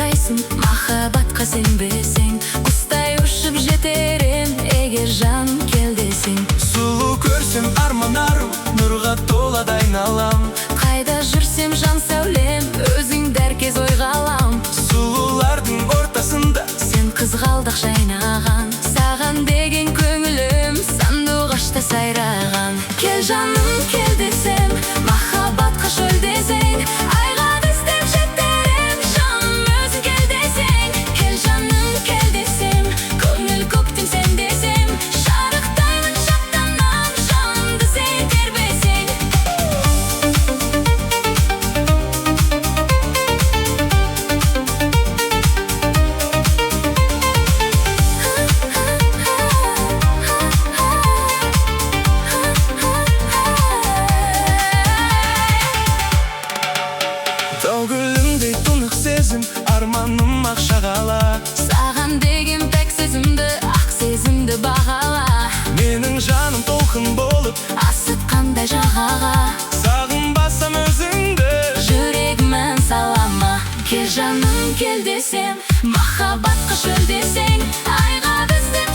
жарайсың, махаббатқа сенбесең, құстай ұшып жетерем, егер жаным кел десең. Сұлу көрсем арман ару, нұрға толады айналам. Қайда жүрсем жан сәулем, өзіңді әркез ойға алам. Сұлулардың ортасында сен қызғалдақ жайнаған, саған деген көңілім сандуғашта сайраған. Кел жаным кел десем, махаббатқа шөл десең, айға іздеп жетерем, жаным өзің кел десең. Кел жаным кел десем, көңіл көктем сен десем, шарықтаймын шаттанам, жанымды сен тербесең. Тау гүлімдей тұнық сезім, арманым ақ шағала. Саған деген пәк сезімді, ақ сезімді бағала. Менің жаным толқын болып асыққандай жағаға, сағынбасам өзіңді жүрегімнен салама. Кел жаным кел десем, махаббатқа шөл десең, айға іздеп